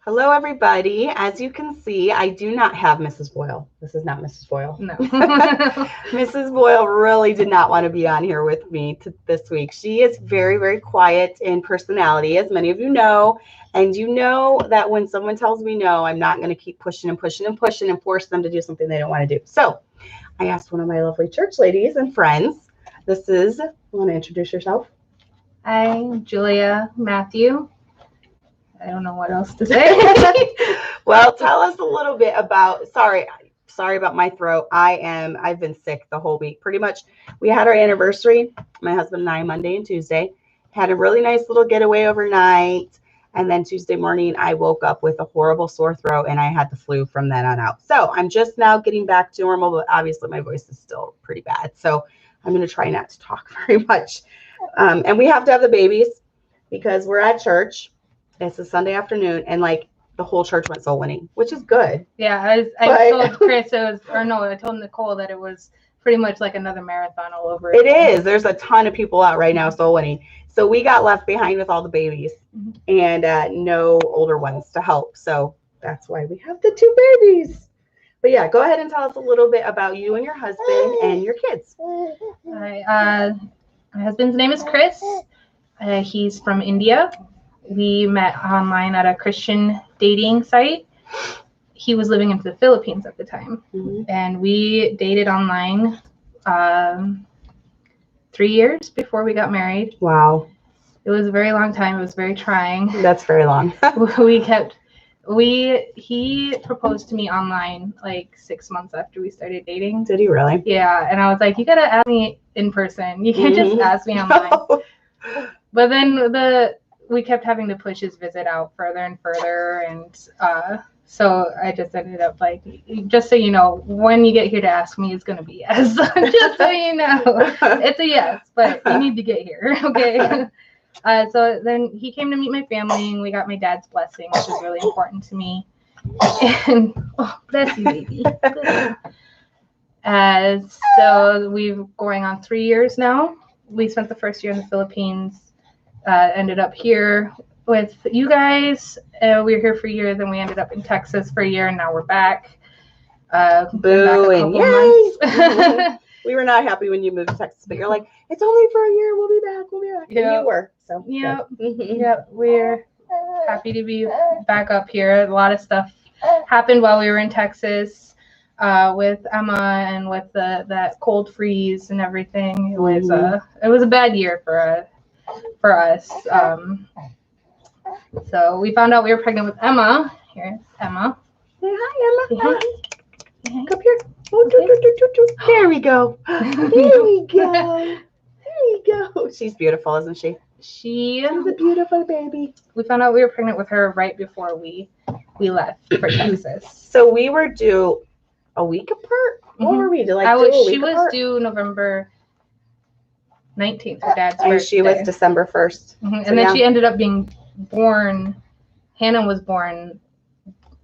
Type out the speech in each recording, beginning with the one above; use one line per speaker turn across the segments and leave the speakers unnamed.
Hello, everybody. As you can see, I do not have Mrs. Boyle. This is not Mrs. Boyle.
No.
Mrs. Boyle really did not want to be on here with me this week. She is very, very quiet in personality, as many of you know. And you know that when someone tells me no, I'm not going to keep pushing and pushing and pushing and force them to do something they don't want to do. So I asked one of my lovely church ladies and friends. This is, you want to introduce yourself?
Hi, Julia, Mathew. I don't know what else to say.
Well, tell us a little bit about, sorry about my throat. I've been sick the whole week. Pretty much, we had our anniversary, my husband and I, Monday and Tuesday. Had a really nice little getaway overnight. And then Tuesday morning, I woke up with a horrible sore throat and I had the flu from then on out. So I'm just now getting back to normal, but obviously my voice is still pretty bad. So I'm going to try not to talk very much. And we have to have the babies because we're at church. It's a Sunday afternoon, and like the whole church went soul winning, which is good.
Yeah, I told Chris I told Nicole that it was pretty much like another marathon all over.
It is. There's a ton of people out right now soul winning. So we got left behind with all the babies and no older ones to help. So that's why we have the two babies. But yeah, go ahead and tell us a little bit about you and your husband and your kids.
My husband's name is Chris. He's from India. We met online at a Christian dating site. He was living in the Philippines at the time. And we dated online 3 years before we got married.
Wow.
It was a very long time. It was very trying.
That's very long.
He proposed to me online like 6 months after we started dating.
Did he really?
Yeah. And I was like, you got to ask me in person. You can't just ask me online.
No.
But then we kept having to push his visit out further and further. And so I just ended up like, just so you know, when you get here to ask me, it's going to be yes. Just so you know, it's a yes, but you need to get here. Okay. So then he came to meet my family and we got my dad's blessing, which is really important to me. And oh, bless you, baby. So we've going on 3 years now. We spent the first year in the Philippines. Ended up here with you guys. We were here for a year, then we ended up in Texas for a year, and now we're back.
Boo and yay! We were not happy when you moved to Texas, but you're like, it's only for a year. We'll be back.
Yep.
And you were. So
Yep. We're happy to be back up here. A lot of stuff happened while we were in Texas with Emma and with that cold freeze and everything. It was a bad year for us. So we found out we were pregnant with Emma. Here's Emma.
Say hi, Emma.
Hi.
Come here. Oh, there we go. There we go. She's beautiful, isn't she?
She's
a beautiful baby.
We found out we were pregnant with her right before we left for Texas.
So we were due a week apart? What were we due?
She was due November 19th, her dad's birthday.
And she was December 1st.
And then she ended up being born,
Hannah
was born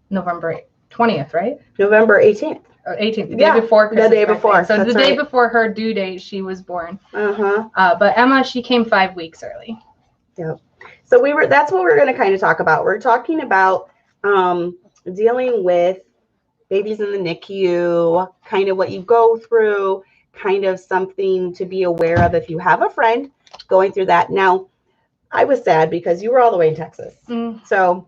November 20th, right?
November 18th.
18th, the day before Christmas.
The day before.
So the day before her due date, she was born. But Emma, she came 5 weeks early.
Yep. So that's what we're going to kind of talk about. We're talking about dealing with babies in the NICU, kind of what you go through, kind of something to be aware of if you have a friend going through that. Now, I was sad because you were all the way in Texas. So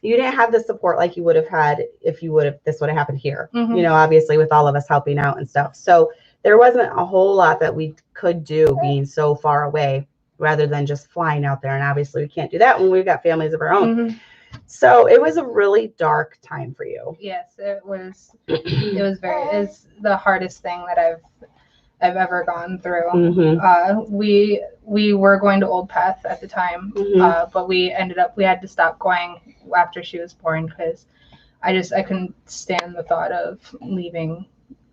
you didn't have the support like you would have had if this would have happened here, you know, obviously with all of us helping out and stuff. So there wasn't a whole lot that we could do being so far away rather than just flying out there. And obviously we can't do that when we've got families of our own. So it was a really dark time for you.
Yes, it was. It's the hardest thing that I've ever gone through. We were going to Old Path at the time, but we had to stop going after she was born because I couldn't stand the thought of leaving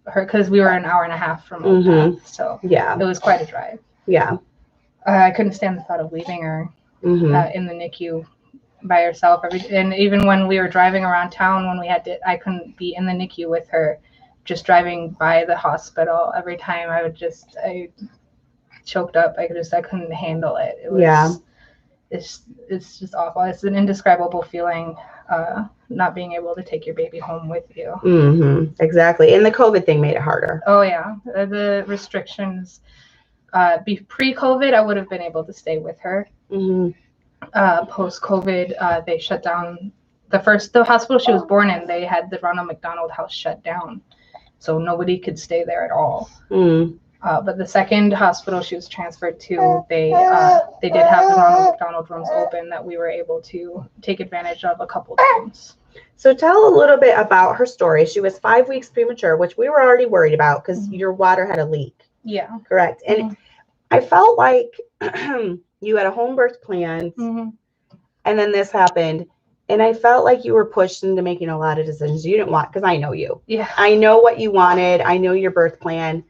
her because we were an hour and a half from Old Path, so
yeah,
it was quite a drive.
Yeah,
I couldn't stand the thought of leaving her in the NICU by herself. And even when we were driving around town, I couldn't be in the NICU with her. Just driving by the hospital every time, I choked up. I couldn't handle it. it's just awful. It's an indescribable feeling, not being able to take your baby home with you.
Mm-hmm. Exactly. And the COVID thing made it harder.
Oh yeah, the restrictions. Pre-COVID, I would have been able to stay with her.
Mm-hmm.
Post-COVID, they shut down the hospital she was born in. They had the Ronald McDonald House shut down, so nobody could stay there at all.
Mm.
But the second hospital she was transferred to, they did have the Ronald McDonald rooms open that we were able to take advantage of a couple times.
So tell a little bit about her story. She was 5 weeks premature, which we were already worried about because your water had a leak.
Yeah.
Correct. And I felt like you had a home birth plan, and then this happened. And I felt like you were pushed into making a lot of decisions you didn't want, because I know you.
Yeah.
I know what you wanted. I know your birth plan.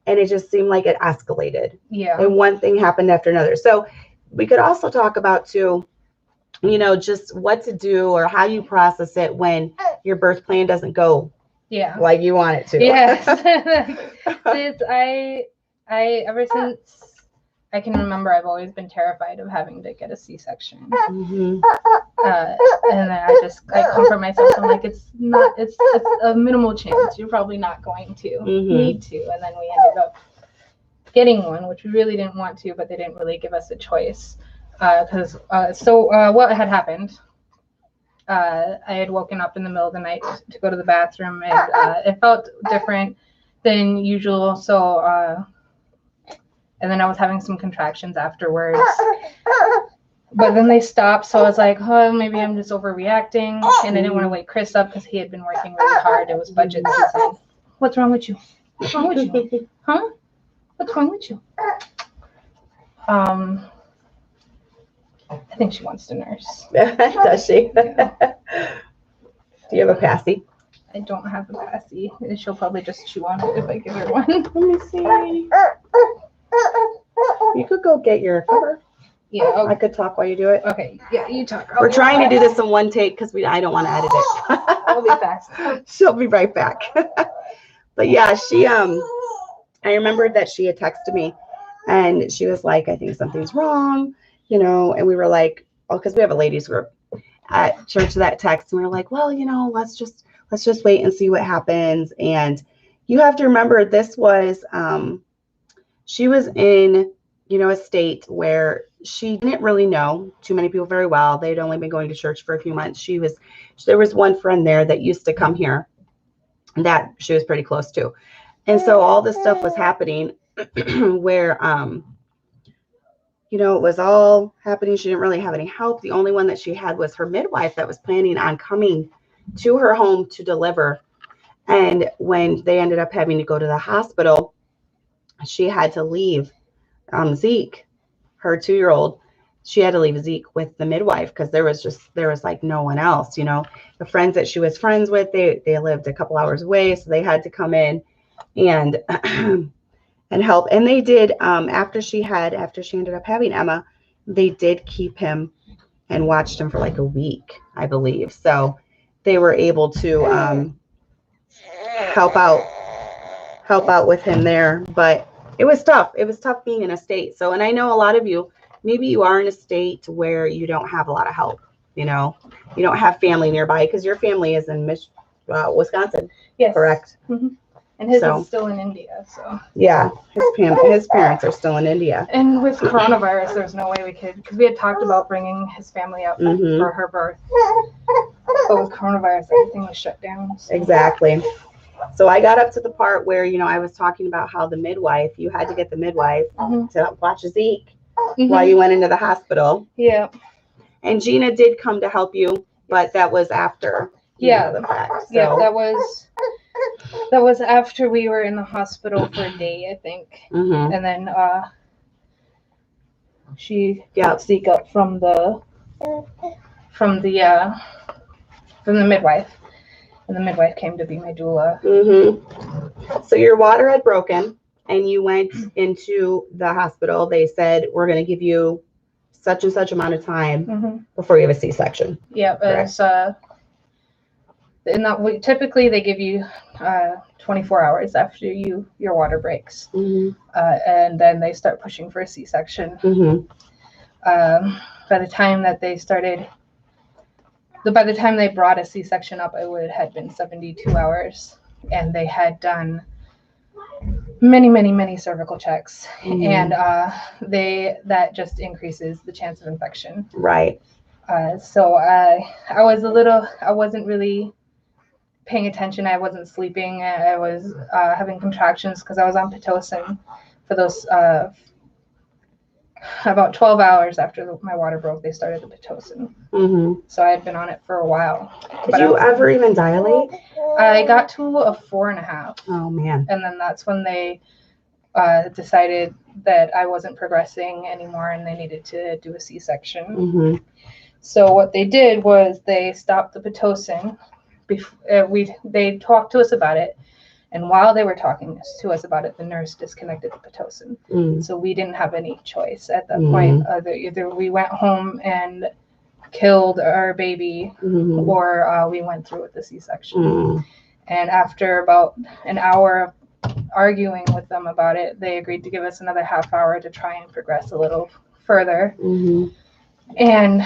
And it just seemed like it escalated.
Yeah.
And one thing happened after another. So we could also talk about, too, you know, just what to do or how you process it when your birth plan doesn't go like you want it to.
Yes. I ever since I can remember, I've always been terrified of having to get a C-section. And then I comfort myself. I'm like, it's a minimal chance. You're probably not going to need to. And then we ended up getting one, which we really didn't want to, but they didn't really give us a choice. What had happened, I had woken up in the middle of the night to go to the bathroom, and it felt different than usual. So, and then I was having some contractions afterwards, but then they stopped. So I was like, oh, maybe I'm just overreacting. And I didn't want to wake Chris up because he had been working really hard. It was budget season. What's wrong with you? What's wrong with you? Huh? What's wrong with you? I think she wants to nurse.
Does she?
Yeah.
Do you have a passy?
I don't have a passy. She'll probably just chew on it if I give her one.
Let me see. You could go get your cover.
Yeah. Okay.
I could talk while you do it.
Okay. Yeah, you talk.
We're trying to do this in one take because I don't want to edit it.
I'll be fast.
She'll be right back. But yeah, I remembered that she had texted me and she was like, I think something's wrong, you know, and we were like, oh, because we have a ladies group at church that text, and we were like, well, you know, let's just wait and see what happens. And you have to remember, this was she was in, you know, a state where she didn't really know too many people very well. They'd only been going to church for a few months. There was one friend there that used to come here that she was pretty close to. And so all this stuff was happening where, you know, it was all happening. She didn't really have any help. The only one that she had was her midwife that was planning on coming to her home to deliver. And when they ended up having to go to the hospital, she had to leave Zeke, her 2-year-old. She had to leave Zeke with the midwife because there was like no one else, you know. The friends that she was friends with, they lived a couple hours away, so they had to come in and and help. And they did, after she ended up having Emma, they did keep him and watched him for like a week, I believe. So they were able to help out with him there. But it was tough. It was tough being in a state. So, and I know a lot of you, maybe you are in a state where you don't have a lot of help, you know, you don't have family nearby because your family is in Wisconsin.
Yes.
Correct.
Mm-hmm. And his is still in India, so.
Yeah, his parents are still in India.
And with coronavirus, there's no way we could, because we had talked about bringing his family up for her birth. But with coronavirus, everything was shut down. So.
Exactly. So I got up to the part where, you know, I was talking about how the midwife, you had to get the midwife to watch Zeke while you went into the hospital.
Yeah.
And Gina did come to help you, but that was after.
Yeah.
The fact. So.
Yeah, that was after we were in the hospital for a day, I think. And then she got Zeke up from the midwife. And the midwife came to be my doula.
So your water had broken and you went into the hospital. They said, we're going to give you such and such amount of time before you have a C-section.
Yeah, it's typically they give you 24 hours after your water breaks. And then they start pushing for a C-section. by the time that they started, by the time they brought a C-section up, it had been 72 hours, and they had done many cervical checks, and that just increases the chance of infection.
Right.
So I wasn't really paying attention. I wasn't sleeping. I was having contractions because I was on Pitocin for those about 12 hours after my water broke. They started the Pitocin. So I had been on it for a while.
Did you ever even dilate?
I got to a 4.5.
Oh man.
And then that's when they decided that I wasn't progressing anymore and they needed to do a C-section. So what they did was they stopped the Pitocin. They talked to us about it, and while they were talking to us about it, the nurse disconnected the Pitocin. So we didn't have any choice at that point. Either we went home and killed our baby, or we went through with the C-section. And after about an hour of arguing with them about it, they agreed to give us another half hour to try and progress a little further. And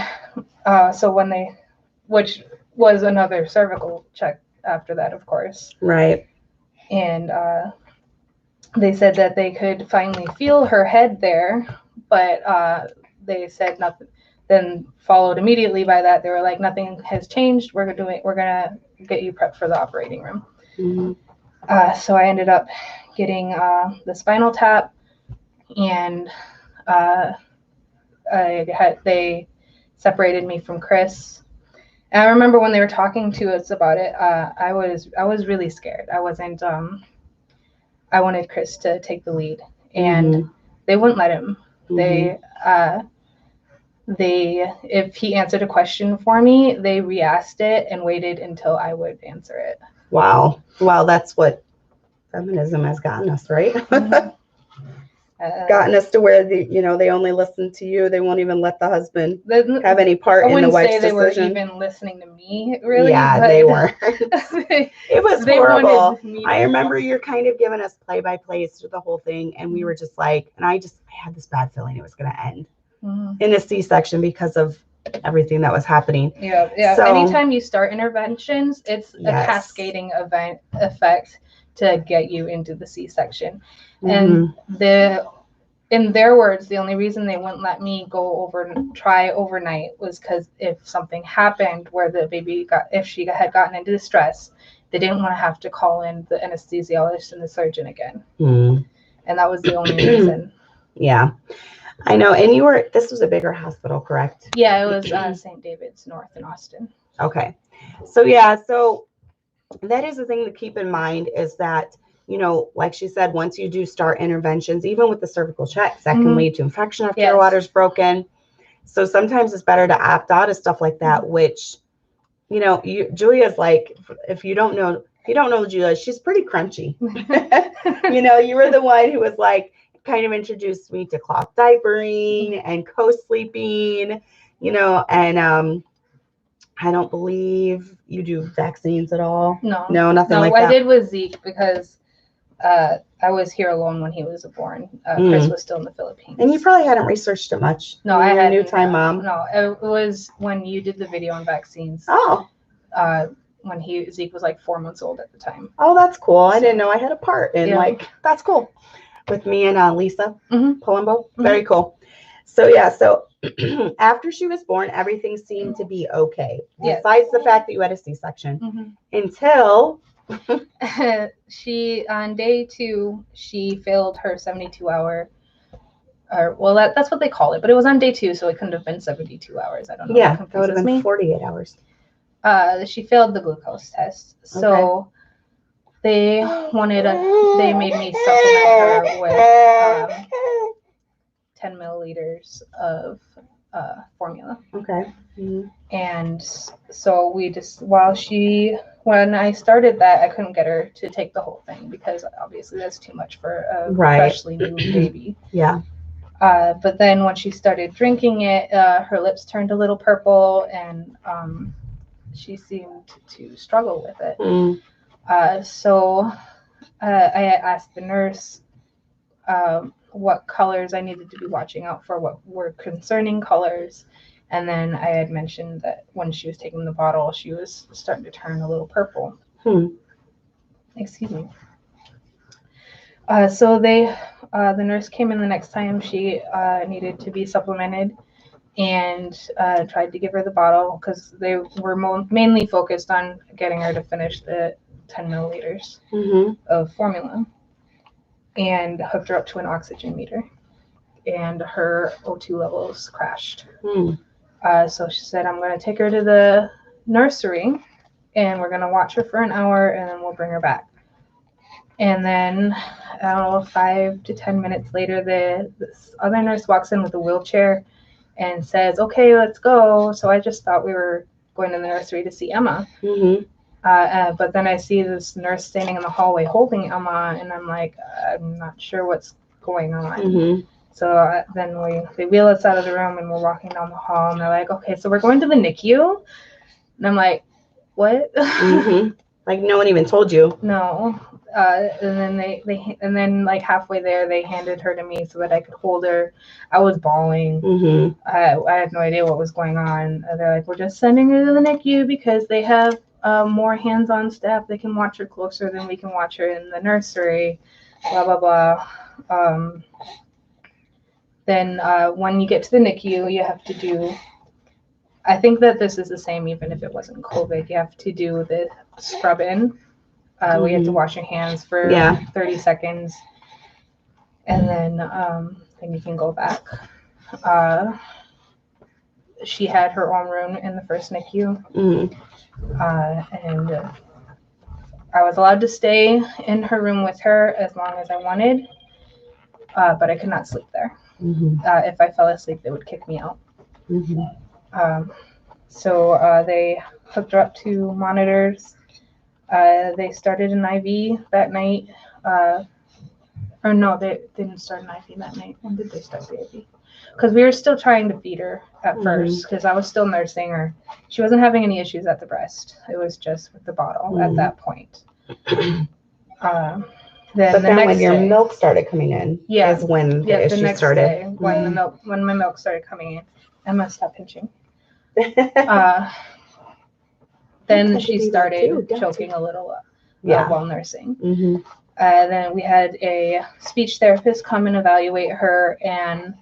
so which was another cervical check after that, of course.
Right.
And they said that they could finally feel her head there, but they said nothing. Then followed immediately by that, they were like, nothing has changed. We're gonna get you prepped for the operating room. So I ended up getting the spinal tap, and they separated me from Chris. And I remember when they were talking to us about it, I was really scared. I wasn't. I wanted Chris to take the lead, and they wouldn't let him. If he answered a question for me, they re-asked it and waited until I would answer it.
Wow. That's what feminism has gotten us, right? Gotten us to where they only listen to you. They won't even let the husband have any part in the wife's decision. I wouldn't say they were even
listening to me, really.
Yeah, they weren't. It was horrible. I remember you're kind of giving us play-by-plays through the whole thing, and we were just like, and I had this bad feeling it was going to end in a C-section because of everything that was happening.
Yeah. So, anytime you start interventions, it's a cascading effect to get you into the C-section. And in their words, the only reason they wouldn't let me try overnight was because if something happened where the baby if she had gotten into distress, they didn't want to have to call in the anesthesiologist and the surgeon again. And that was the only reason.
Yeah, I know. And this was a bigger hospital, correct?
Yeah, it was St. David's North in Austin.
Okay. So that is the thing to keep in mind, is that, like she said, once you do start interventions, even with the cervical checks, that can lead to infection after your water's broken. So sometimes it's better to opt out of stuff like that, which, Julia's like, if you don't know Julia, she's pretty crunchy. You were the one who was like, kind of introduced me to cloth diapering and co-sleeping, and I don't believe you do vaccines at all.
No,
nothing like that.
I did with Zeke because I was here alone when he was born. Chris was still in the Philippines.
And you probably hadn't researched it much.
No, I had a
new time mom.
No, it was when you did the video on vaccines.
Oh.
When Zeke was like 4 months old at the time.
Oh, that's cool. I didn't know I had a part in that's cool. With me and Lisa Palumbo. Very cool. So after she was born, everything seemed to be okay. Besides the fact that you had a C-section. Until
on day 2, she failed her 72-hour. That's what they call it, but it was on day 2, so it couldn't have been 72 hours. I don't know.
Yeah, that would have been 48 hours.
She failed the glucose test, so they made me supplement her with 10 milliliters of formula. Okay. And so when I started that, I couldn't get her to take the whole thing because obviously that's too much for a freshly new baby.
Yeah.
But then when she started drinking it, her lips turned a little purple, and she seemed to struggle with it. So I asked the nurse what colors I needed to be watching out for, what were concerning colors. And then I had mentioned that when she was taking the bottle, she was starting to turn a little purple. Excuse me. So the nurse came in the next time she needed to be supplemented, and tried to give her the bottle because they were mainly focused on getting her to finish the 10 milliliters of formula, and hooked her up to an oxygen meter, and her O2 levels crashed. So she said, I'm going to take her to the nursery, and we're going to watch her for an hour, and then we'll bring her back. And then, I don't know, 5 to 10 minutes later, this other nurse walks in with a wheelchair and says, okay, let's go. So I just thought we were going to the nursery to see Emma. But then I see this nurse standing in the hallway holding Emma, and I'm like, I'm not sure what's going on. So then they wheel us out of the room, and we're walking down the hall, and they're like, okay, so we're going to the NICU. And I'm like, what?
Like, no one even told you.
No. And then like halfway there, they handed her to me so that I could hold her. I was bawling. I had no idea what was going on. They're like, we're just sending her to the NICU because they have more hands-on staff. They can watch her closer than we can watch her in the nursery. Blah blah blah. Then when you get to the NICU, you have to do. I think that this is the same even if it wasn't COVID. You have to do the scrub in. We have to wash your hands for 30 seconds, and then you can go back. She had her own room in the first NICU, and I was allowed to stay in her room with her as long as I wanted, but I could not sleep there. If I fell asleep, they would kick me out. So they hooked her up to monitors. They started an IV that night. Or no, they didn't start an IV that night. When did they start the IV? Because we were still trying to feed her at first, because I was still nursing her. She wasn't having any issues at the breast. It was just with the bottle at that point. Then
when your milk started coming in, is when the issue started.
Day, when my milk started coming in. Emma, stop pinching. Then she started choking a little while nursing. Then we had a speech therapist come and evaluate her, and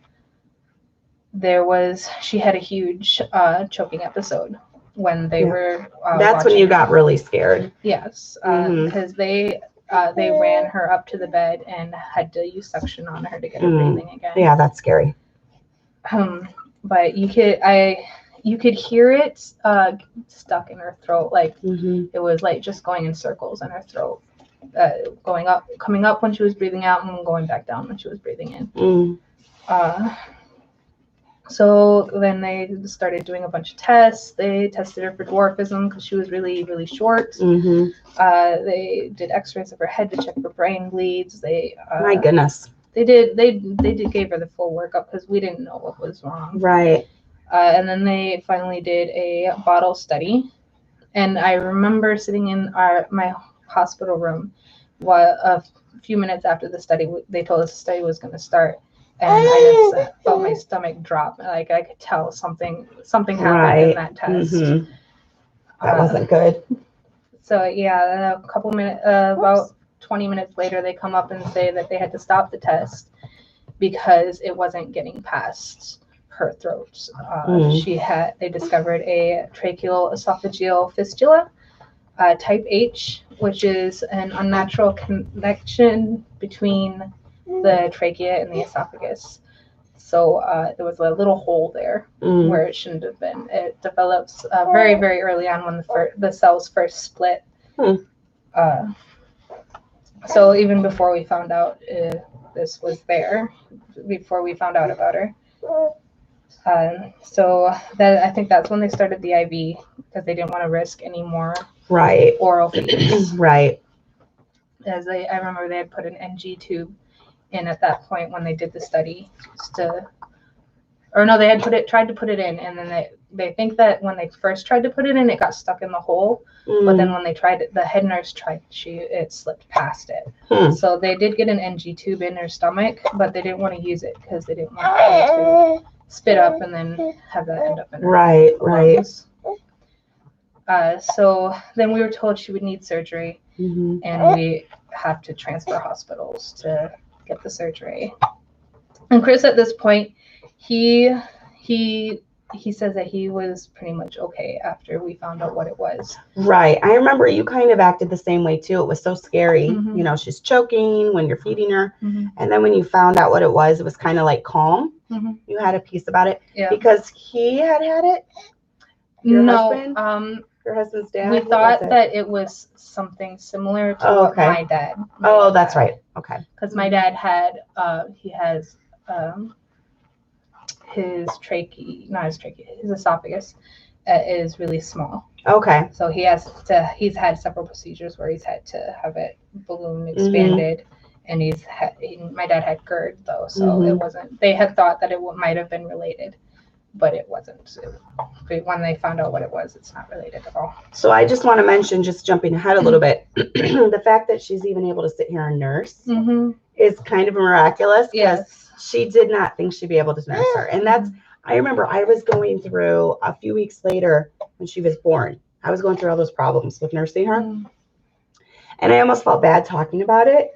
she had a huge choking episode when they were
that's when you got really scared.
Yes, because they ran her up to the bed and had to use suction on her to get her breathing again.
Yeah, that's scary.
But you could hear it stuck in her throat, like it was like just going in circles in her throat, coming up when she was breathing out and going back down when she was breathing in. So then they started doing a bunch of tests. They tested her for dwarfism because she was really, really short. They did x-rays of her head to check for brain bleeds.
My goodness.
They gave her the full workup because we didn't know what was wrong.
Right.
And then they finally did a bottle study. And I remember sitting in my hospital room a few minutes after the study, they told us the study was going to start. And I just felt my stomach drop. Like I could tell something happened in that test.
That wasn't good.
So yeah, a couple minutes, about 20 minutes later, they come up and say that they had to stop the test because it wasn't getting past her throat. They discovered a tracheal esophageal fistula, type H, which is an unnatural connection between the trachea and the esophagus. So there was a little hole there where it shouldn't have been. It develops very, very early on when the cells first split. So even before we found out this was there, before we found out about her. So I think that's when they started the IV because they didn't want to risk any more oral feeds.
Right.
I remember they had put an NG tube in at that point when they did the study, they had tried to put it in, and then they think that when they first tried to put it in, it got stuck in the hole. But then when they tried it, the head nurse it slipped past it. So they did get an NG tube in her stomach, but they didn't want to use it because they didn't want spit up and then have that end up in her
Right.
lungs. So then we were told she would need surgery, and we have to transfer hospitals to get the surgery. And Chris, at this point, he says that he was pretty much okay after we found out what it was.
Right. I remember you kind of acted the same way too. It was so scary. You know, she's choking when you're feeding her. And then when you found out what it was kind of like calm. You had a peace about it.
Yeah.
Because he had it?
No.
Your husband's dad?
We thought that it was something similar to what my dad.
That's right. Okay.
Because my dad had, he has his esophagus is really small.
Okay.
So he's had several procedures where he's had to have it balloon expanded, and my dad had GERD though, so it wasn't. They had thought that it might have been related, but it wasn't. When they found out what it was, it's not related at all.
So I just want to mention, just jumping ahead a little bit, the fact that she's even able to sit here and nurse is kind of miraculous.
Yes.
She did not think she'd be able to nurse her. And I remember I was going through a few weeks later when she was born. I was going through all those problems with nursing her. And I almost felt bad talking about it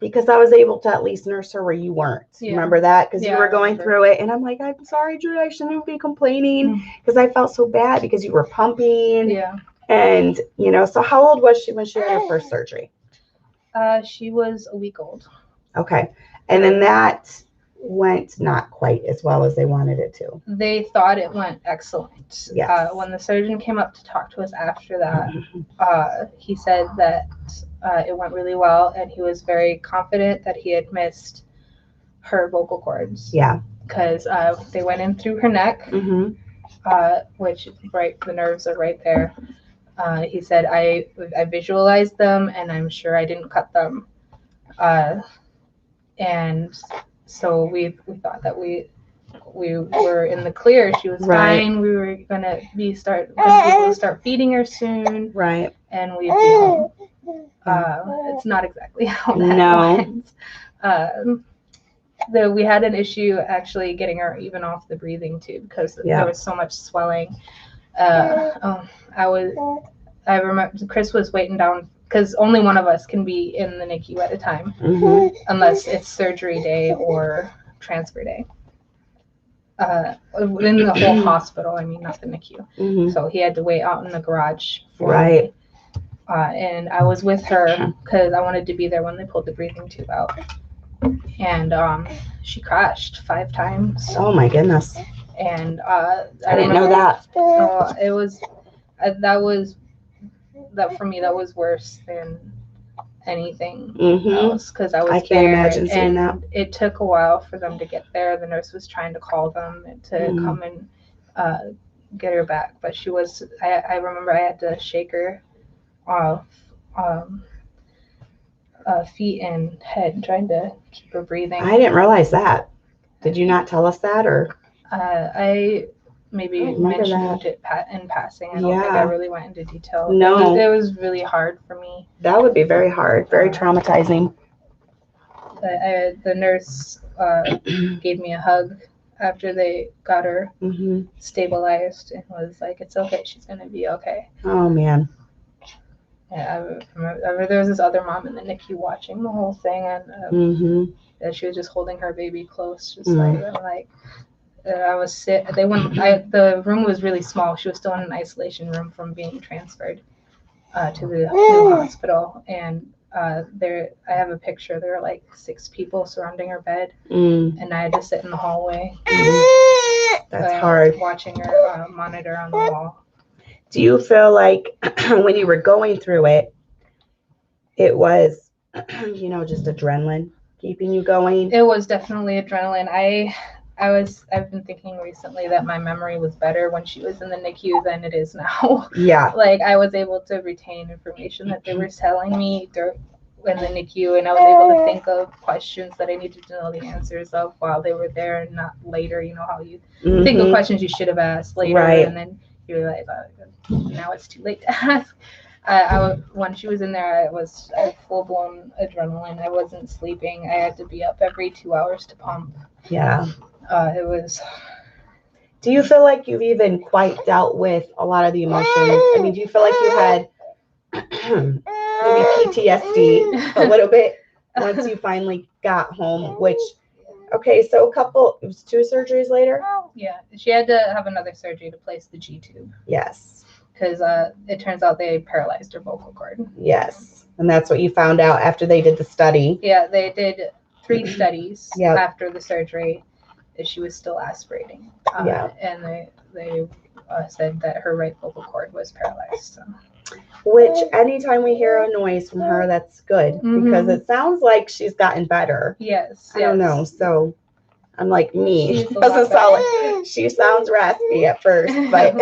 because I was able to at least nurse her where you weren't.
Yeah.
Remember that? Because you were going through it. And I'm like, I'm sorry, Drew, I shouldn't be complaining because I felt so bad because you were pumping.
Yeah.
And, you know, so how old was she when she had her first surgery?
She was a week old.
Okay. And then that went not quite as well as they wanted it to.
They thought it went excellent.
Yes.
When the surgeon came up to talk to us after that, he said that it went really well, and he was very confident that he had missed her vocal cords.
Yeah.
Because they went in through her neck, which the nerves are right there. He said, I visualized them, and I'm sure I didn't cut them. And so we thought that we were in the clear. She was fine. We were gonna be able to start feeding her soon.
Right.
And we'd be home. It's not exactly how that went. We had an issue actually getting her even off the breathing tube because there was so much swelling. I remember Chris was waiting down because only one of us can be in the NICU at a time, unless it's surgery day or transfer day. In the whole hospital, I mean, not the NICU. So he had to wait out in the garage for me. And I was with her because I wanted to be there when they pulled the breathing tube out. And she crashed 5 times.
Oh my goodness.
And
I didn't know that.
It was that for me, that was worse than anything else because I was
I can't imagine seeing that.
It took a while for them to get there. The nurse was trying to call them to come and get her back, but she was. I remember I had to shake her off feet and head, trying to keep her breathing.
I didn't realize that. Did you not tell us that, or?
I maybe mentioned it in passing. I don't think I really went into detail.
No.
It was really hard for me.
That would be very hard, very traumatizing.
The nurse gave me a hug after they got her stabilized and was like, it's okay, she's going to be okay.
Oh, man.
Yeah, I remember there was this other mom in the NICU watching the whole thing, and that she was just holding her baby close, just like I was sick. The room was really small. She was still in an isolation room from being transferred to the new hospital. And I have a picture. There were like 6 people surrounding her bed, and I had to sit in the hallway.
That's hard.
Watching her monitor on the wall.
Do you feel like when you were going through it, it was, just adrenaline keeping you going?
It was definitely adrenaline. I've been thinking recently that my memory was better when she was in the NICU than it is now.
Yeah.
Like I was able to retain information that they were telling me in the NICU, and I was able to think of questions that I needed to know the answers of while they were there and not later. You know how you think of questions you should have asked later, and then you realize now it's too late to ask. When she was in there, I had full-blown adrenaline. I wasn't sleeping. I had to be up every 2 hours to pump.
Yeah.
It was
Do you feel like you've even quite dealt with a lot of the emotions? I mean, do you feel like you had maybe PTSD a little bit once you finally got home? Which, okay, so it was 2 surgeries later?
Yeah, she had to have another surgery to place the G tube.
Yes.
Because it turns out they paralyzed her vocal cord.
Yes. And that's what you found out after they did the study.
Yeah, they did 3 studies
Yep.
after the surgery. She was still aspirating.
Yeah.
And they said that her right vocal cord was paralyzed. So.
Which anytime we hear a noise from her, that's good. Because it sounds like she's gotten better.
Yes.
I don't know. So unlike me,
She's
doesn't sound like she sounds raspy at first, but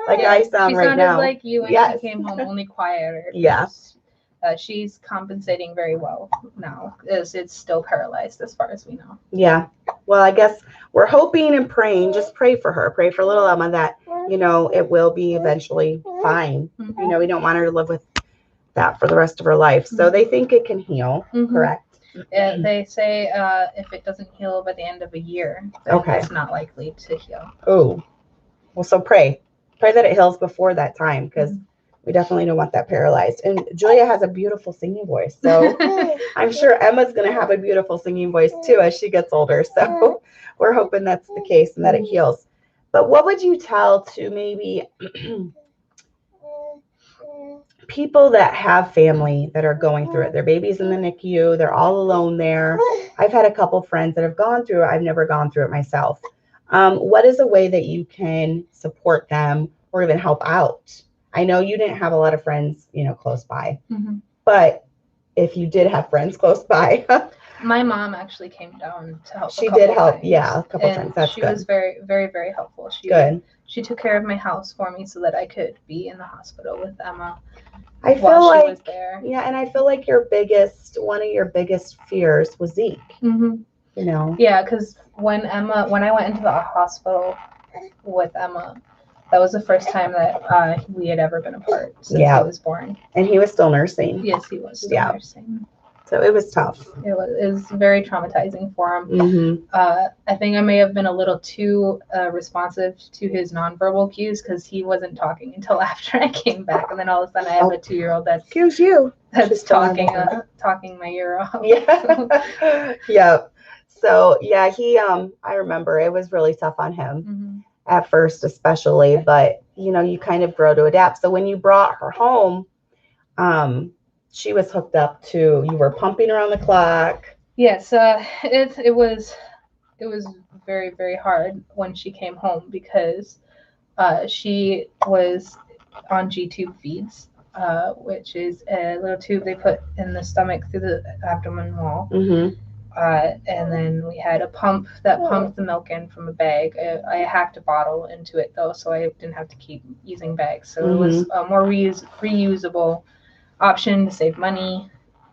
like I sound right now.
She sounded like you when she came home, only quieter.
Yeah.
She's compensating very well now, as it's still paralyzed as far as we know.
Yeah. Well, I guess we're hoping and praying. Just pray for her. Pray for little Emma that, it will be eventually fine. We don't want her to live with that for the rest of her life. So they think it can heal, correct?
And they say if it doesn't heal by the end of a year, then it's not likely to heal.
Oh. Well, so pray. Pray that it heals before that time, because we definitely don't want that paralyzed. And Julia has a beautiful singing voice. So I'm sure Emma's going to have a beautiful singing voice too as she gets older. So we're hoping that's the case and that it heals. But what would you tell to maybe people that have family that are going through it? Their baby's in the NICU. They're all alone there. I've had a couple friends that have gone through it. I've never gone through it myself. What is a way that you can support them or even help out? I know you didn't have a lot of friends, close by, but if you did have friends close by.
My mom actually came down to help.
She did help. Yeah, a couple times. That's
she
good.
She was very, very, very helpful. She took care of my house for me so that I could be in the hospital with Emma.
I feel like,
she was there.
Yeah, and I feel like one of your biggest fears was Zeke.
Yeah, because when I went into the hospital with Emma, that was the first time that we had ever been apart since he was born.
And he was still nursing.
Yes, he was still nursing.
So it was tough.
It was very traumatizing for him. I think I may have been a little too responsive to his nonverbal cues because he wasn't talking until after I came back, and then all of a sudden I have a 2-year-old that's talking my ear off.
Yeah. Yeah. So yeah, I remember it was really tough on him at first, especially, but you kind of grow to adapt. So when you brought her home, she was hooked up to, you were pumping around the clock.
Yes, it was very, very hard when she came home because she was on G-tube feeds, which is a little tube they put in the stomach through the abdomen wall. And then we had a pump that pumped the milk in from a bag. I hacked a bottle into it though, so I didn't have to keep using bags. So it was a more reusable option to save money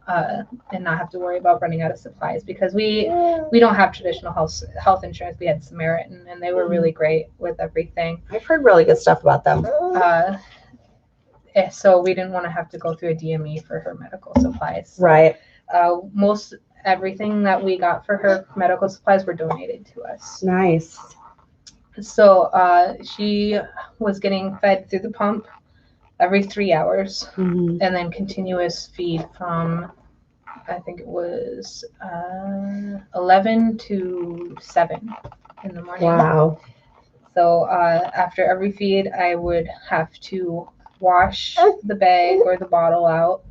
and not have to worry about running out of supplies, because we don't have traditional health insurance. We had Samaritan, and they were really great with everything.
I've heard really good stuff about them.
So we didn't want to have to go through a DME for her medical supplies.
Right.
Most everything that we got for her medical supplies were donated to us.
Nice.
So she was getting fed through the pump every 3 hours, and then continuous feed from, I think it was 11 to 7 in the morning.
Wow.
So after every feed, I would have to wash the bag or the bottle out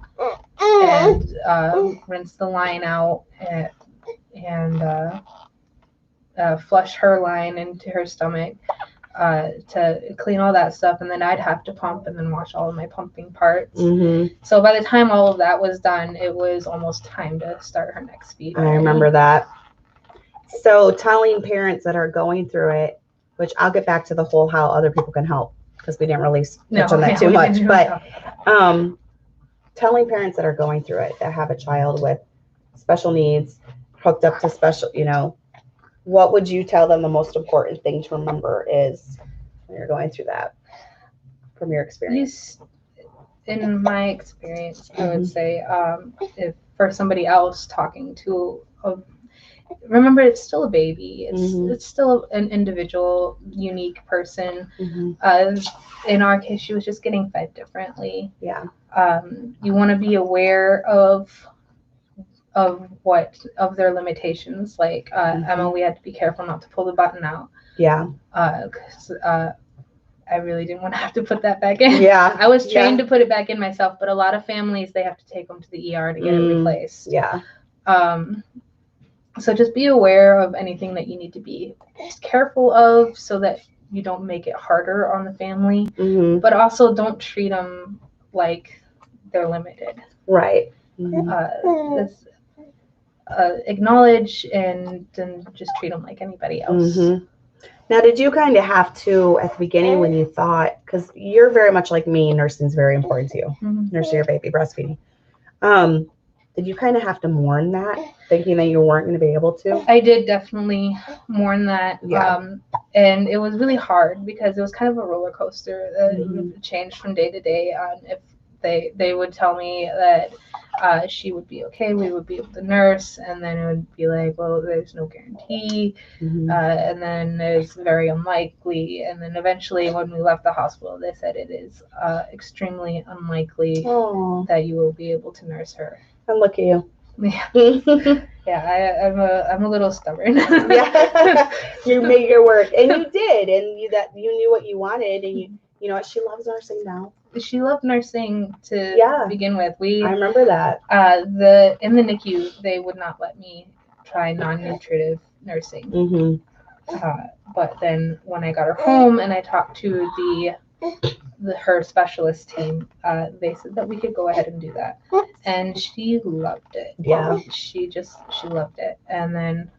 and rinse the line out and flush her line into her stomach to clean all that stuff, and then I'd have to pump and then wash all of my pumping parts. So by the time all of that was done, it was almost time to start her next feed.
I remember that. So telling parents that are going through it, which I'll get back to the whole how other people can help, because we didn't really touch on that too much, but telling parents that are going through it, that have a child with special needs, hooked up to special, what would you tell them the most important thing to remember is when you're going through that, from your experience?
In my experience, I would say if for somebody else talking to, remember, it's still a baby.
Mhm.
It's still an individual, unique person.
Mhm.
In our case, she was just getting fed differently.
Yeah.
You want to be aware of their limitations. Like Emma, we had to be careful not to pull the button out.
Yeah.
'Cause, I really didn't want to have to put that back in.
Yeah.
I was trained to put it back in myself, but a lot of families, they have to take them to the ER to get it replaced.
Yeah.
So just be aware of anything that you need to be careful of, so that you don't make it harder on the family.
Mhm.
But also don't treat them like they're limited.
Right. Mhm.
Acknowledge and just treat them like anybody else.
Mhm. Now, did you kind of have to, at the beginning when you thought, because you're very much like me, nursing's very important to you, nursing your baby, breastfeeding. Did you kind of have to mourn that, thinking that you weren't going to be able to?
I did definitely mourn that.
Yeah.
And it was really hard because it was kind of a roller coaster. It changed from day to day. If they would tell me that she would be okay, we would be able to nurse, and then it would be like, well, there's no guarantee, and then it's very unlikely, and then eventually when we left the hospital, they said it is extremely unlikely that you will be able to nurse her.
And look at you.
Yeah. Yeah, I'm a little stubborn.
Yeah, you made your work, and you did, and you knew what you wanted, and you know what, she loves nursing now.
She loved nursing to begin with.
I remember that.
In the NICU, they would not let me try non-nutritive nursing. But then when I got her home and I talked to her specialist team, they said that we could go ahead and do that, and she loved it.
Yeah,
she loved it, and then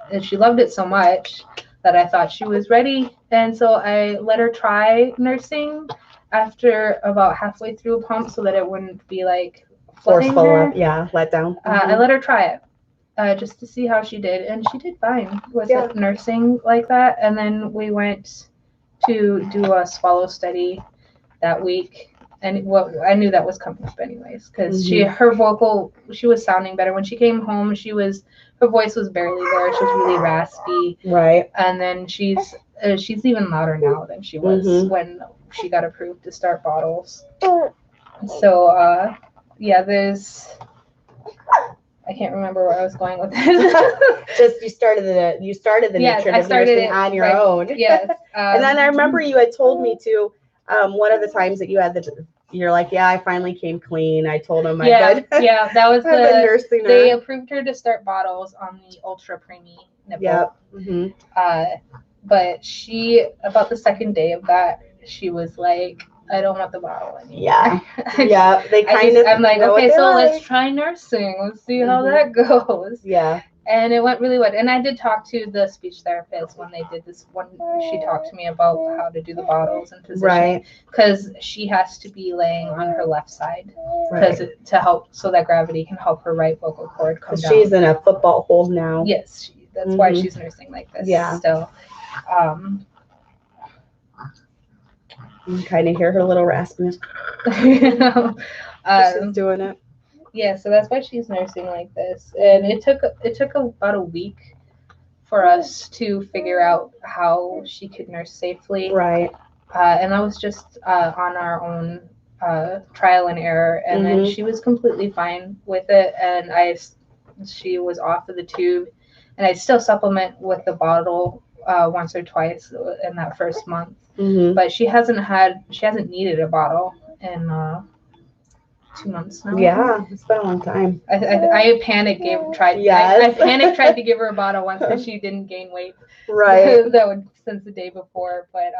and she loved it so much that I thought she was ready, and so I let her try nursing after about halfway through a pump, so that it wouldn't be like
forceful,
her.
Let down.
I let her try it just to see how she did, and she did fine with it, nursing like that. And then we went to do a swallow study that week, and I knew that was coming up anyways, because she was sounding better when she came home. Her voice was barely there. She was really raspy.
Right.
And then she's even louder now than she was when she got approved to start bottles. So I can't remember where I was going with this.
Just you started the nutritive nursing on your own.
Yes.
And then I remember you had told me too, one of the times that you had you're like, I finally came clean. I told him
that was
the nursing.
They approved her to start bottles on the ultra preemie nipple.
Yep.
But about the second day of that, she was like, I don't want the bottle anymore.
Yeah. They
I'm like, okay, so let's try nursing. Let's see how that goes.
Yeah.
And it went really well. And I did talk to the speech therapist when they did this. When she talked to me about how to do the bottles and positioning, because she has to be laying on her left side, to help, so that gravity can help her right vocal cord come down.
She's in a football hold now.
Yes, that's why she's nursing like this. Yeah. Still.
You can kind of hear her little raspiness. She's doing it.
Yeah, so that's why she's nursing like this, and it took about a week for us to figure out how she could nurse safely.
Right.
And that was just on our own trial and error, and then she was completely fine with it, and she was off of the tube, and I still supplement with the bottle once or twice in that first month. But she hasn't needed a bottle in 2 months now.
Yeah, it's been a long time.
I panicked, tried to give her a bottle once because she didn't gain weight.
Right.
Since the day before, but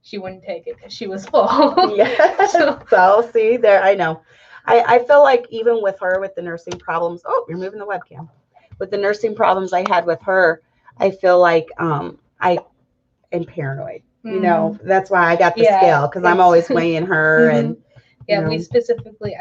she wouldn't take it because she was full.
Yeah. So see there, I know. I feel like even with her, with the nursing problems. Oh, you're moving the webcam. With the nursing problems I had with her, I feel like I am paranoid. You know, that's why I got the scale, because I'm always weighing her. And
we specifically,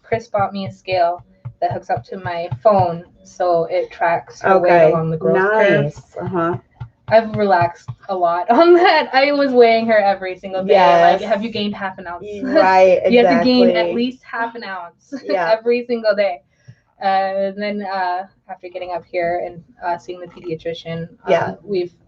Chris bought me a scale that hooks up to my phone, so it tracks her weight along the growth curve. I've relaxed a lot on that. I was weighing her every single day. Like, have you gained half an ounce?
Right.
You have to gain at least half an ounce every single day. And then after getting up here and seeing the pediatrician,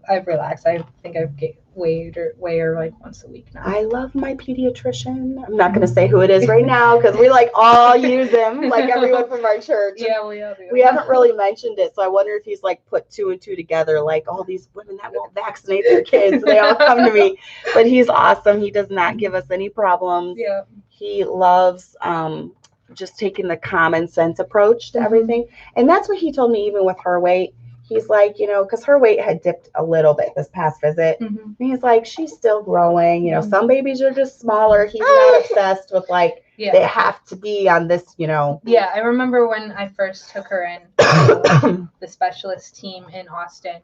I've relaxed. I think I've weighed her like once a week now.
I love my pediatrician. I'm not going to say who it is right now because we like all use him, like everyone from our church.
Yeah, we all do.
We haven't really mentioned it, so I wonder if he's like put 2 and 2 together, like all these women that won't vaccinate their kids, they all come to me. But he's awesome. He does not give us any problems.
Yeah.
He loves just taking the common sense approach to everything. And that's what he told me, even with her weight. He's like, because her weight had dipped a little bit this past visit. And he's like, she's still growing. Some babies are just smaller. He's not obsessed with like, they have to be on this,
Yeah, I remember when I first took her in the specialist team in Austin,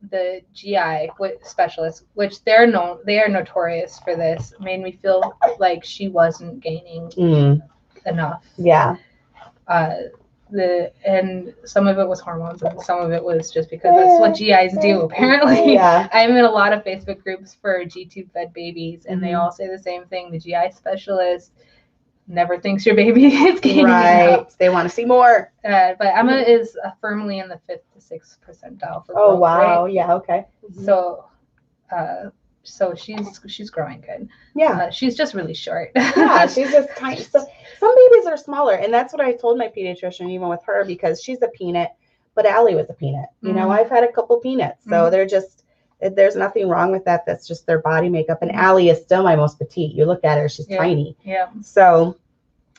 the GI specialist, which they are notorious for this, made me feel like she wasn't gaining enough.
Yeah.
And some of it was hormones and some of it was just because that's what GIs do, apparently.
Yeah.
I'm in a lot of Facebook groups for G-tube fed babies, and they all say the same thing. The GI specialist never thinks your baby is gaining enough.
They want to see more.
But Emma is firmly in the 5th to 6th percentile for growth,
wow.
right?
Yeah, okay.
So she's growing good.
Yeah.
She's just really short.
Yeah, she's just tiny. So some babies are smaller, and that's what I told my pediatrician, even with her, because she's a peanut, but Allie was a peanut. I've had a couple peanuts, so there's nothing wrong with that. That's just their body makeup. And Allie is still my most petite. You look at her, she's tiny.
Yeah.
So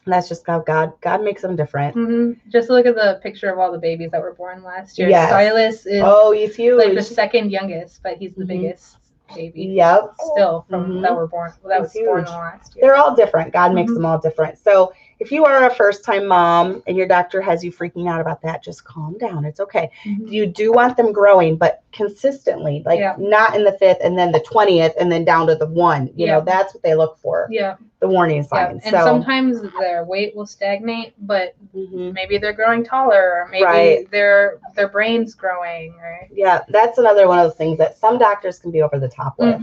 that's just how God makes them different.
Just look at the picture of all the babies that were born last year.
Yes.
Silas is
he's huge.
like the second youngest, but he's the biggest baby.
Yep.
Still from that was born in the last year.
They're all different. God makes them all different. So if you are a first-time mom and your doctor has you freaking out about that, just calm down. It's okay. You do want them growing, but consistently, like not in the 5th and then the 20th and then down to the 1. That's what they look for.
Yeah.
The warning signs.
And sometimes their weight will stagnate, but maybe they're growing taller, or maybe their brain's growing.
Yeah, that's another one of those things that some doctors can be over the top with.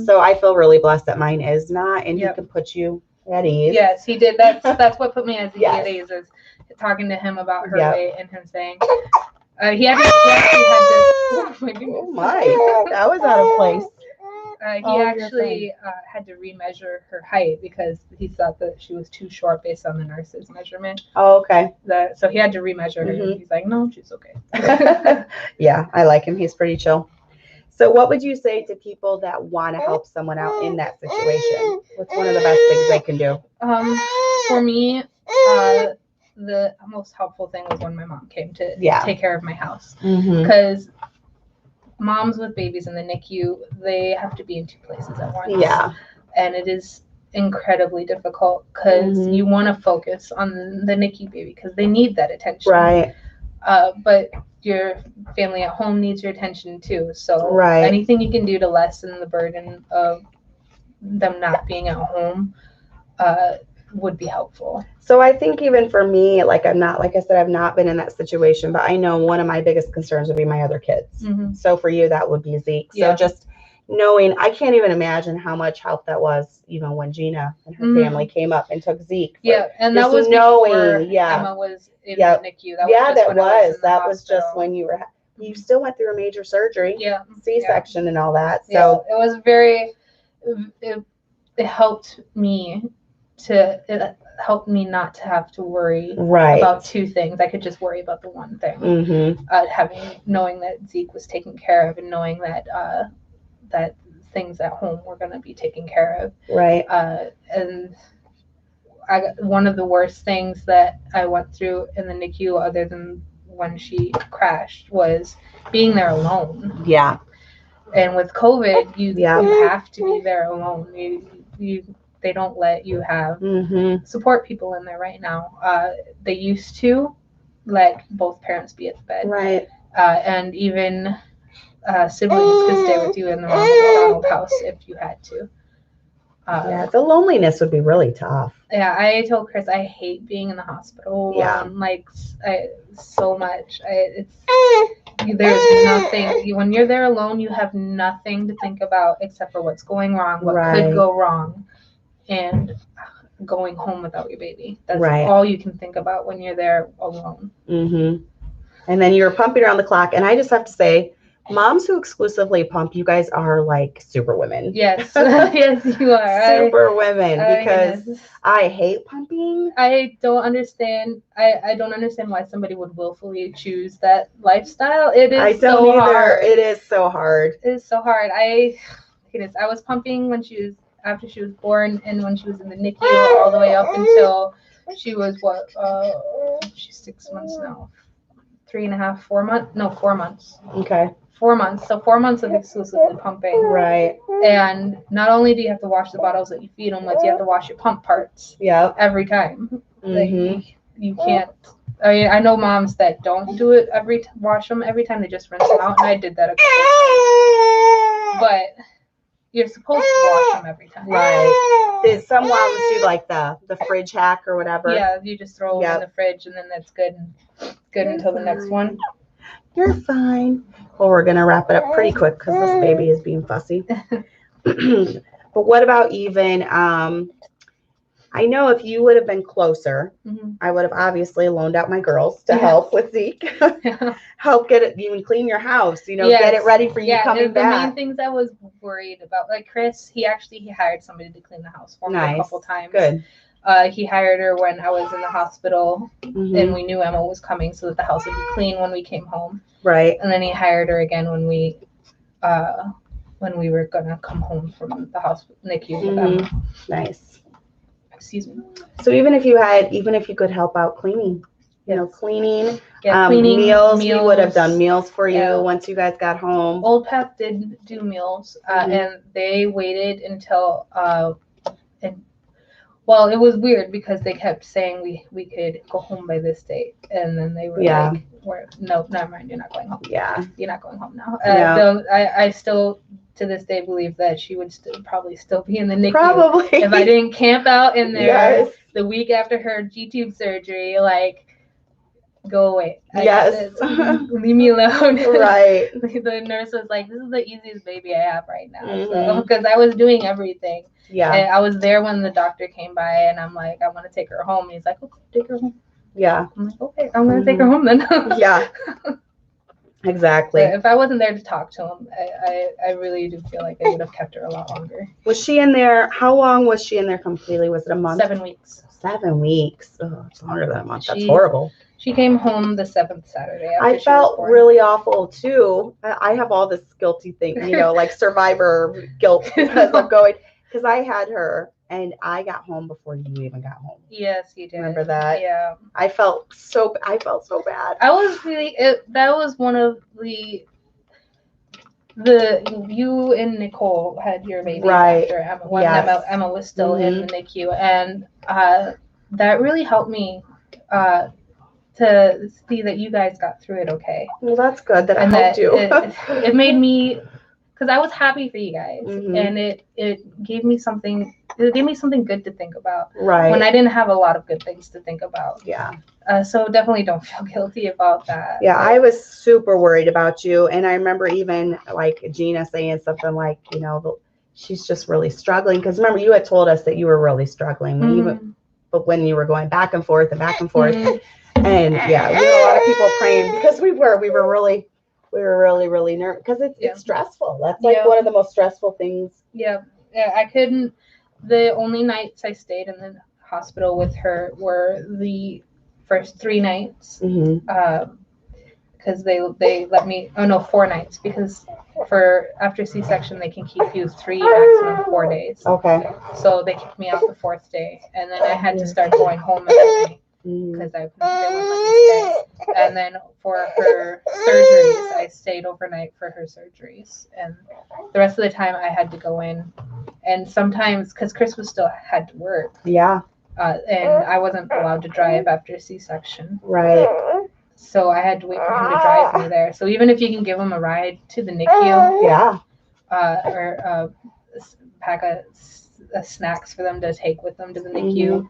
So I feel really blessed that mine is not, and he can put you at ease.
Yes, he did. That's what put me at ease, is talking to him about her weight and him saying he actually had to.
Oh my, that was out of place.
He actually had to remeasure her height because he thought that she was too short based on the nurse's measurement.
Oh, okay.
So he had to remeasure her. He's like, no, she's okay.
Yeah, I like him. He's pretty chill. So what would you say to people that want to help someone out in that situation? What's one of the best things they can do?
For me, the most helpful thing was when my mom came to take care of my house. Because moms with babies in the NICU, they have to be in 2 places at once.
Yeah.
And it is incredibly difficult because you want to focus on the NICU baby because they need that attention.
Right.
But your family at home needs your attention too. So anything you can do to lessen the burden of them not being at home would be helpful.
So I think even for me, like I said, I've not been in that situation, but I know one of my biggest concerns would be my other kids. So for you, that would be Zeke. So just knowing, I can't even imagine how much help that was, even when Gina and her family came up and took Zeke.
And that was knowing, Emma was in the NICU.
That was just when you still went through a major surgery, C-section and all that. So
it was very, it helped me not to have to worry about 2 things. I could just worry about the one thing. Knowing that Zeke was taken care of and knowing that that things at home were going to be taken care of. And one of the worst things that I went through in the NICU, other than when she crashed, was being there alone. Yeah. And with COVID, you have to be there alone. They don't let you have support people in there right now. They used to let both parents be at the bed. And even siblings could stay with you in the Ronald house if you had to.
The loneliness would be really tough.
Yeah, I told Chris I hate being in the hospital alone, so much. There's nothing. When you're there alone, you have nothing to think about except for what's going wrong, what could go wrong. And going home without your baby. That's
Right.
all you can think about when you're there alone.
Mm-hmm. And then you're pumping around the clock. And I just have to say, moms who exclusively pump, you guys are like super women.
Yes. Yes, you are.
Super women, because
yes.
I hate pumping.
I don't understand. I don't understand why somebody would willfully choose that lifestyle. It is
I don't
so
either.
hard.
It is so hard.
It is so hard. I was pumping when after she was born, and when she was in the NICU, all the way up until she was she's 6 months now. 3.5, 4 months? No, 4 months.
Okay.
4 months. So 4 months of exclusively pumping.
Right.
And not only do you have to wash the bottles that you feed them with, you have to wash your pump parts.
Yeah.
Every time.
Mm-hmm.
Like, you can't. I mean, I know moms that don't do it wash them every time. They just rinse them out, and I did that a couple times. But you're supposed to wash them every time.
Right. Did some moms do like the fridge hack or whatever?
Yeah, you just throw them in the fridge, and then that's good until the next one.
You're fine. Well, we're going to wrap it up pretty quick because this baby is being fussy. But what about even, I know if you would have been closer,
Mm-hmm.
I would have obviously loaned out my girls to help with Zeke. Help get it, even clean your house, get it ready for you coming back.
The main things I was worried about, like Chris, he hired somebody to clean the house for me a couple times.
Good.
He hired her when I was in the hospital,
Mm-hmm.
and we knew Emma was coming so that the house would be clean when we came home.
Right.
And then he hired her again when we were gonna come home from the hospital, NICU with Emma.
Nice.
Excuse me.
So even if you could help out cleaning, cleaning,
cleaning,
meals, we would have done meals for you once you guys got home.
Old Path did do meals, and they waited until well, it was weird because they kept saying we could go home by this date, and then they were like, no, never mind, you're not going home.
Yeah.
You're not going home now. So I still, to this day, believe that she would probably still be in the NICU.
Probably.
If I didn't camp out in there the week after her G-tube surgery, like, go away. Leave me alone.
Right.
The nurse was like, this is the easiest baby I have right now. So, because I was doing everything.
Yeah.
And I was there when the doctor came by, and I'm like, I want to take her home. And he's like, okay, take her home.
Yeah.
I'm like, okay, I'm going to take her home then.
Yeah. Exactly.
But if I wasn't there to talk to him, I really do feel like I would have kept her a lot longer.
Was she in there? How long was she in there completely? Was it a month?
7 weeks.
7 weeks. Oh, it's longer than a month. That's horrible.
She came home the 7th Saturday.
I felt really awful too. I have all this guilty thing, like survivor guilt because I'm going. Because I had her, and I got home before you even got home.
Yes, you did.
Remember that?
Yeah.
I felt so bad.
I was really. That was one of the. You and Nicole had your baby after Emma. When Emma was still in the NICU, and that really helped me to see that you guys got through it okay.
Well, that's good that I helped you.
It made me. Because I was happy for you guys, and it gave me something. It gave me something good to think about.
Right.
When I didn't have a lot of good things to think about.
Yeah.
So definitely don't feel guilty about that.
Yeah, I was super worried about you, and I remember even like Gina saying something like, she's just really struggling. Because remember, you had told us that you were really struggling when you were going back and forth and back and forth, and we had a lot of people praying because we were really. We were really, really nervous because it's stressful. That's like one of the most stressful things. Yeah.
I couldn't. The only nights I stayed in the hospital with her were the first 3 nights. Because they let me. Oh no, 4 nights. Because after C-section they can keep you 3 maximum 4 days.
Okay.
So they kicked me out the 4th day, and then I had to start going home every day. Because they wouldn't let me stay. And then for her surgeries, I stayed overnight for her surgeries. And the rest of the time I had to go in. And sometimes, because Chris had to work.
Yeah.
And I wasn't allowed to drive after C-section.
Right.
So I had to wait for him to drive me there. So even if you can give him a ride to the NICU.
Yeah.
Or pack a snacks for them to take with them to the NICU.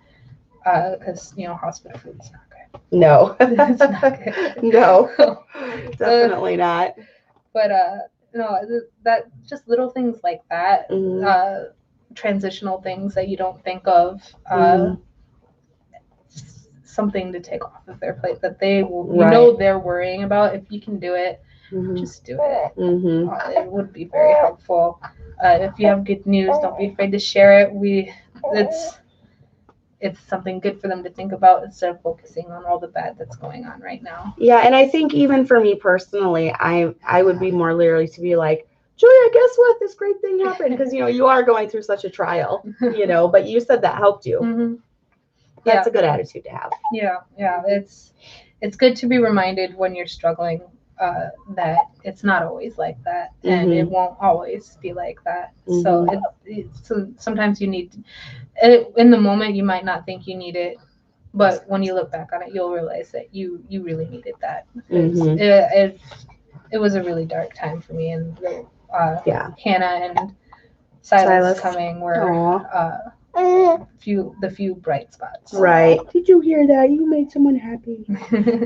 Because hospital food's not good.
No,
it's not good.
No, definitely not.
But no, that just little things like that transitional things that you don't think of. Something to take off of their plate that they will, they're worrying about. If you can do it, just do it. It would be very helpful. If you have good news, don't be afraid to share it. It's something good for them to think about instead of focusing on all the bad that's going on right now.
Yeah, and I think even for me personally, I would be more leery to be like, Julia, guess what? This great thing happened, because you are going through such a trial, but you said that helped you. That's a good attitude to have.
Yeah. It's good to be reminded when you're struggling that it's not always like that, and it won't always be like that. So so sometimes you need in the moment you might not think you need it, but when you look back on it, you'll realize that you really needed that. It was a really dark time for me, and Hannah and Silas coming were the few bright spots.
Right. Did you hear that? You made someone happy.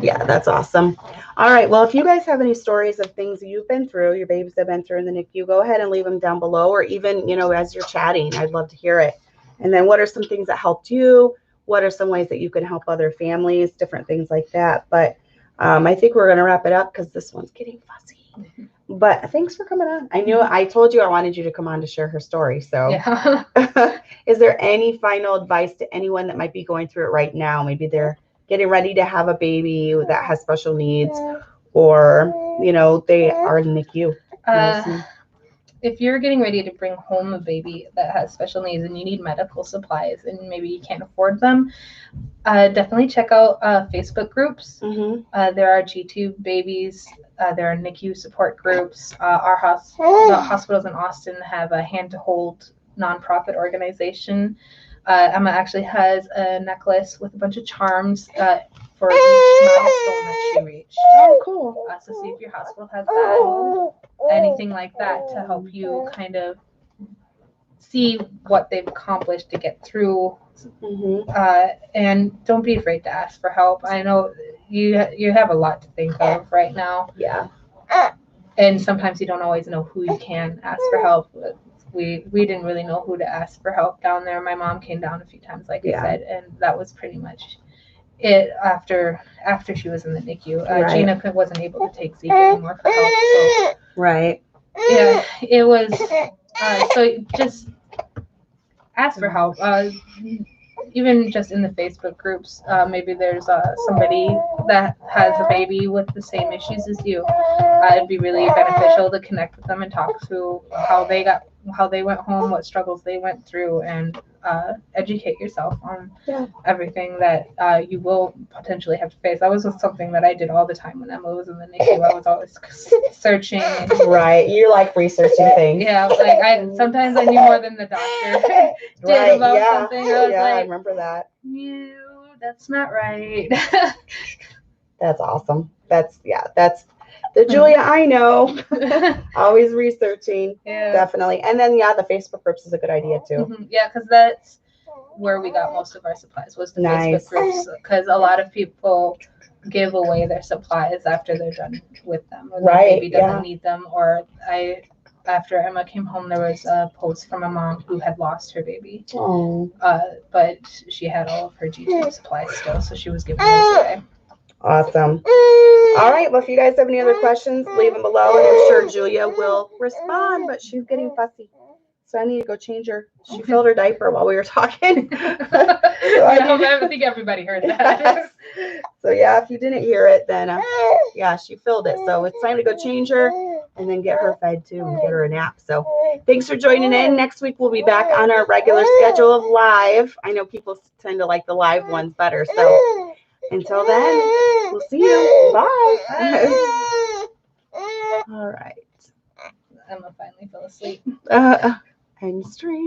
Yeah, that's awesome. All right. Well, if you guys have any stories of things you've been through, your babies have been through in the NICU, go ahead and leave them down below, or even, as you're chatting, I'd love to hear it. And then what are some things that helped you? What are some ways that you can help other families? Different things like that. But I think we're going to wrap it up because this one's getting fussy. But thanks for coming on. I told you I wanted you to come on to share her story. So is there any final advice to anyone that might be going through it right now? Maybe they're getting ready to have a baby that has special needs, or, they are in the NICU.
If you're getting ready to bring home a baby that has special needs and you need medical supplies and maybe you can't afford them, definitely check out Facebook groups. There are G2 babies. There are NICU support groups. The hospitals in Austin have a Hand to Hold nonprofit organization. Emma actually has a necklace with a bunch of charms for each milestone that she reached.
Oh, cool.
So see if your hospital has that. Anything like that to help you kind of see what they've accomplished to get through. And don't be afraid to ask for help. I know you have a lot to think of right now.
Yeah.
And sometimes you don't always know who you can ask for help. We didn't really know who to ask for help down there. My mom came down a few times, like I said, and that was pretty much it after she was in the NICU. Gina wasn't able to take Zeke anymore for help. So, yeah, it was. So just ask for help. Even just in the Facebook groups, maybe there's somebody that has a baby with the same issues as you. It'd be really beneficial to connect with them and talk through how they went home, what struggles they went through, and educate yourself on everything that you will potentially have to face. That was something that I did all the time when Emma was in the NICU. I was always searching. Right,
you like researching things.
Yeah, like sometimes I knew more than the doctor did about something. I was like,
I remember that.
No, that's not right.
That's awesome. That's the Julia I know. Always researching. Yeah. Definitely. And then the Facebook groups is a good idea too.
Yeah, because that's where we got most of our supplies, was the Facebook groups. Because a lot of people give away their supplies after they're done with them. Or their baby doesn't need them. Or after Emma came home, there was a post from a mom who had lost her baby.
Oh.
But she had all of her G2 supplies still, so she was giving those away.
Awesome. All right. Well, if you guys have any other questions, leave them below, and I'm sure Julia will respond, but she's getting fussy. So I need to go change her. She filled her diaper while we were talking.
I think everybody heard that.
So if you didn't hear it, then she filled it. So it's time to go change her and then get her fed too and get her a nap. So thanks for joining in. Next week we'll be back on our regular schedule of live. I know people tend to like the live ones better. So until then, we'll see you. Bye. All right.
Emma finally fell asleep.
And stream.